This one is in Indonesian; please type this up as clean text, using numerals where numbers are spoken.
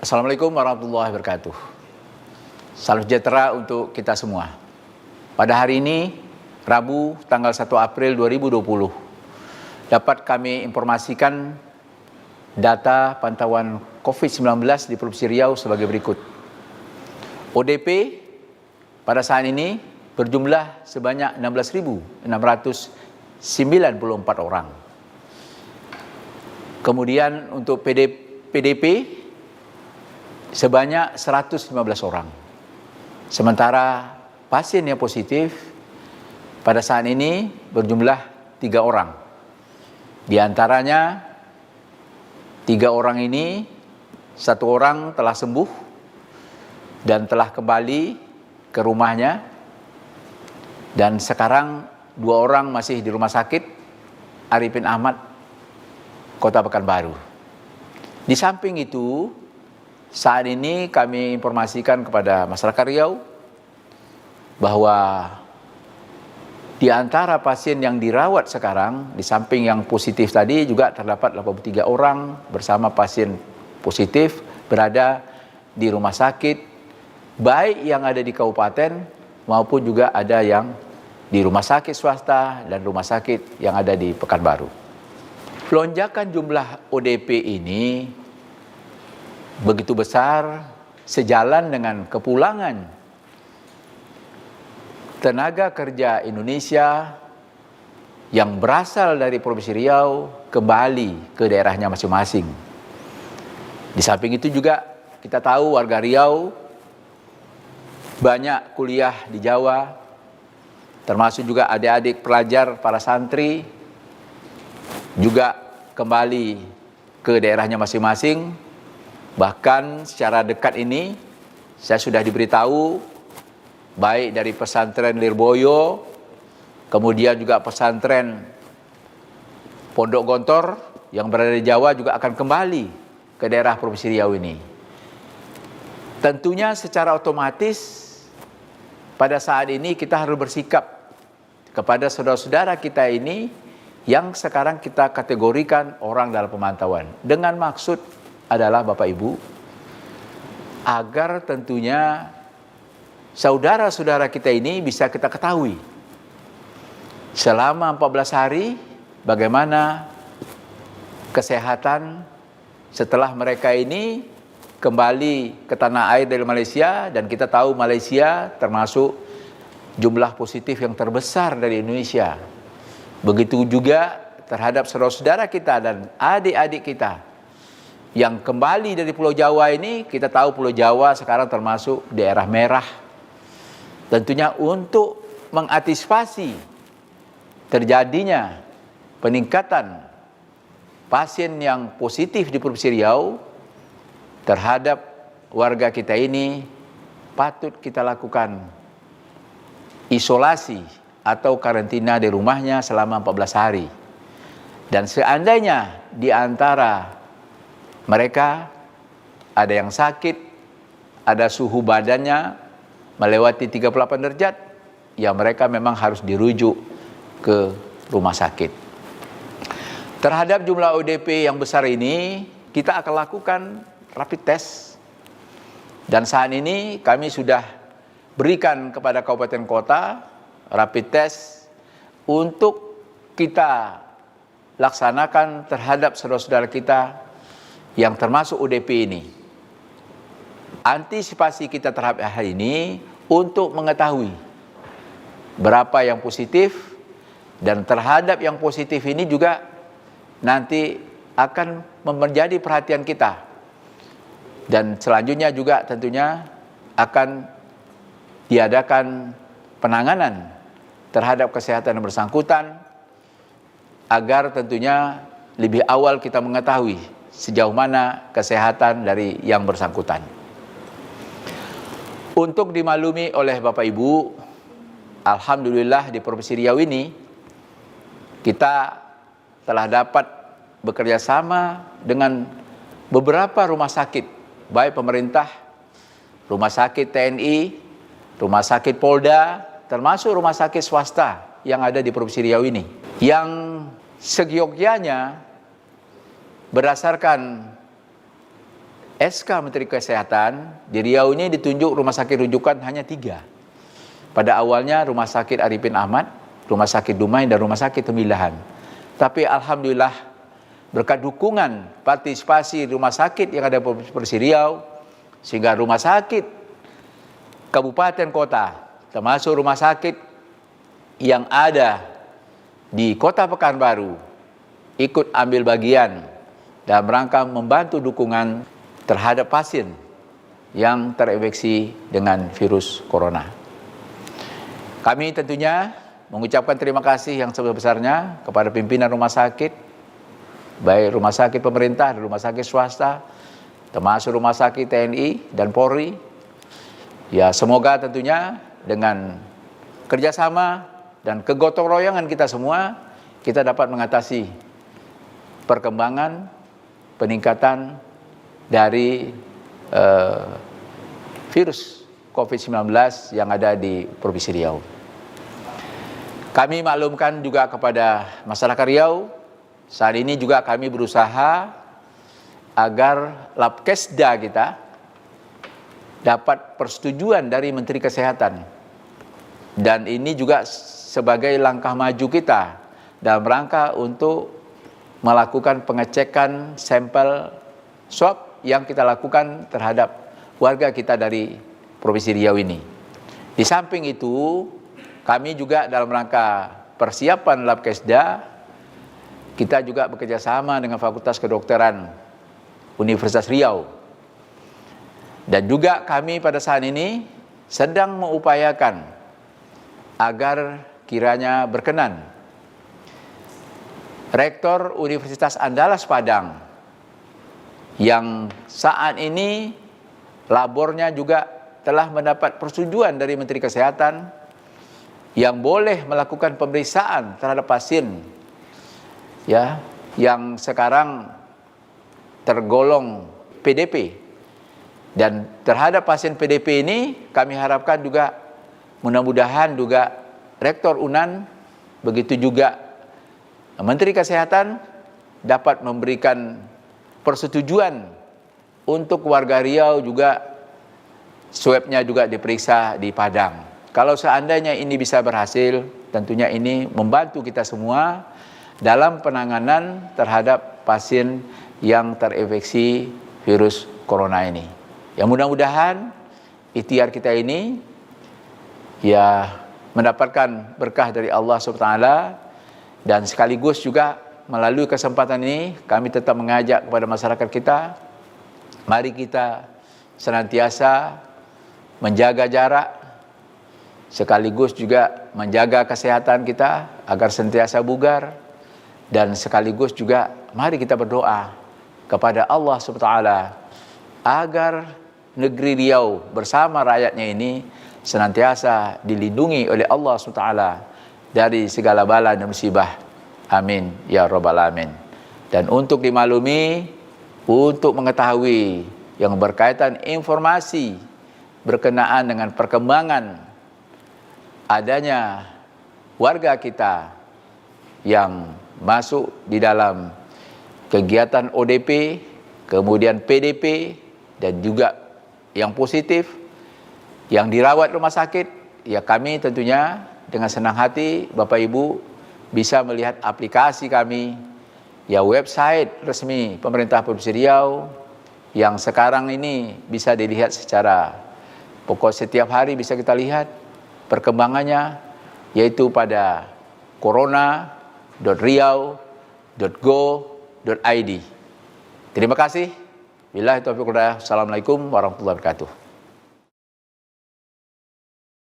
Assalamualaikum warahmatullahi wabarakatuh. Salam sejahtera untuk kita semua. Pada hari ini, Rabu tanggal 1 April 2020, dapat kami informasikan data pantauan COVID-19 di Provinsi Riau sebagai berikut. ODP pada saat ini berjumlah sebanyak 16.694 orang. Kemudian untuk PDP sebanyak 115 orang. Sementara pasien yang positif pada saat ini berjumlah 3 orang. Di antaranya 3 orang ini, 1 orang telah sembuh dan telah kembali ke rumahnya, dan sekarang 2 orang masih di rumah sakit Arifin Ahmad, Kota Pekanbaru. Di samping itu, saat ini kami informasikan kepada masyarakat Riau bahwa di antara pasien yang dirawat sekarang, di samping yang positif tadi juga terdapat 83 orang bersama pasien positif berada di rumah sakit, baik yang ada di kabupaten maupun juga ada yang di rumah sakit swasta dan rumah sakit yang ada di Pekanbaru. Lonjakan jumlah ODP ini begitu besar sejalan dengan kepulangan tenaga kerja Indonesia yang berasal dari Provinsi Riau kembali ke daerahnya masing-masing. Di samping itu juga kita tahu warga Riau banyak kuliah di Jawa, termasuk juga adik-adik pelajar para santri juga kembali ke daerahnya masing-masing. Bahkan secara dekat ini saya sudah diberitahu baik dari pesantren Lirboyo, kemudian juga pesantren Pondok Gontor yang berada di Jawa juga akan kembali ke daerah Provinsi Riau ini. Tentunya secara otomatis pada saat ini kita harus bersikap kepada saudara-saudara kita ini yang sekarang kita kategorikan orang dalam pemantauan, dengan maksud adalah Bapak Ibu, agar tentunya saudara-saudara kita ini bisa kita ketahui selama 14 hari bagaimana kesehatan setelah mereka ini kembali ke tanah air dari Malaysia, dan kita tahu Malaysia termasuk jumlah positif yang terbesar dari Indonesia. Begitu juga terhadap saudara-saudara kita dan adik-adik kita yang kembali dari Pulau Jawa ini. Kita tahu Pulau Jawa sekarang termasuk daerah merah. Tentunya untuk mengantisipasi terjadinya peningkatan pasien yang positif di Provinsi Riau terhadap warga kita ini, patut kita lakukan isolasi atau karantina di rumahnya selama 14 hari. Dan seandainya di antara mereka ada yang sakit, ada suhu badannya melewati 38 derajat, ya mereka memang harus dirujuk ke rumah sakit. Terhadap jumlah ODP yang besar ini, kita akan lakukan rapid test. Dan saat ini kami sudah berikan kepada kabupaten kota rapid test untuk kita laksanakan terhadap saudara-saudara kita yang termasuk ODP ini. Antisipasi kita terhadap hal ini untuk mengetahui berapa yang positif, dan terhadap yang positif ini juga nanti akan menjadi perhatian kita. Dan selanjutnya juga tentunya akan diadakan penanganan terhadap kesehatan yang bersangkutan, agar tentunya lebih awal kita mengetahui sejauh mana kesehatan dari yang bersangkutan. Untuk dimaklumi oleh Bapak Ibu, alhamdulillah di Provinsi Riau ini kita telah dapat bekerja sama dengan beberapa rumah sakit, baik pemerintah, rumah sakit TNI, rumah sakit Polda, termasuk rumah sakit swasta yang ada di Provinsi Riau ini, yang seyogyanya berdasarkan SK Menteri Kesehatan di Riau ini ditunjuk rumah sakit rujukan hanya 3. Pada awalnya Rumah Sakit Arifin Ahmad, Rumah Sakit Dumai, dan Rumah Sakit Temilahan. Tapi alhamdulillah berkat dukungan partisipasi rumah sakit yang ada di Provinsi Riau, sehingga rumah sakit kabupaten kota, termasuk rumah sakit yang ada di Kota Pekanbaru, ikut ambil bagian dalam rangka membantu dukungan terhadap pasien yang terinfeksi dengan virus corona. Kami tentunya mengucapkan terima kasih yang sebesar-besarnya kepada pimpinan rumah sakit, baik rumah sakit pemerintah dan rumah sakit swasta, termasuk rumah sakit TNI dan Polri. Ya, semoga tentunya dengan kerjasama dan kegotong royongan kita semua, kita dapat mengatasi perkembangan, peningkatan dari virus COVID-19 yang ada di Provinsi Riau. Kami maklumkan juga kepada masyarakat Riau, saat ini juga kami berusaha agar Labkesda kita dapat persetujuan dari Menteri Kesehatan. Dan ini juga sebagai langkah maju kita dalam rangka untuk melakukan pengecekan sampel swab yang kita lakukan terhadap warga kita dari Provinsi Riau ini. Di samping itu, kami juga dalam rangka persiapan Labkesda, kita juga bekerjasama dengan Fakultas Kedokteran Universitas Riau. Dan juga kami pada saat ini sedang mengupayakan agar kiranya berkenan Rektor Universitas Andalas Padang yang saat ini labornya juga telah mendapat persetujuan dari Menteri Kesehatan yang boleh melakukan pemeriksaan terhadap pasien ya yang sekarang tergolong PDP. Dan terhadap pasien PDP ini kami harapkan juga mudah-mudahan juga Rektor UNAN begitu juga Menteri Kesehatan dapat memberikan persetujuan untuk warga Riau juga swabnya juga diperiksa di Padang. Kalau seandainya ini bisa berhasil, tentunya ini membantu kita semua dalam penanganan terhadap pasien yang terinfeksi virus corona ini. Ya, mudah-mudahan ikhtiar kita ini ya mendapatkan berkah dari Allah SWT, dan sekaligus juga melalui kesempatan ini kami tetap mengajak kepada masyarakat kita, mari kita senantiasa menjaga jarak, sekaligus juga menjaga kesehatan kita agar senantiasa bugar, dan sekaligus juga mari kita berdoa kepada Allah SWT agar negeri Riau bersama rakyatnya ini senantiasa dilindungi oleh Allah SWT dari segala bala dan musibah. Amin ya rabbal alamin. Dan untuk dimaklumi, untuk mengetahui yang berkaitan informasi berkenaan dengan perkembangan adanya warga kita yang masuk di dalam kegiatan ODP, kemudian PDP, dan juga yang positif, yang dirawat rumah sakit, ya kami tentunya dengan senang hati Bapak Ibu bisa melihat aplikasi kami, ya website resmi pemerintah Provinsi Riau yang sekarang ini bisa dilihat secara pokok setiap hari bisa kita lihat perkembangannya, yaitu pada corona.riau.go.id. Terima kasih. Billahi taufiq wal hidayah. Assalamualaikum warahmatullahi wabarakatuh.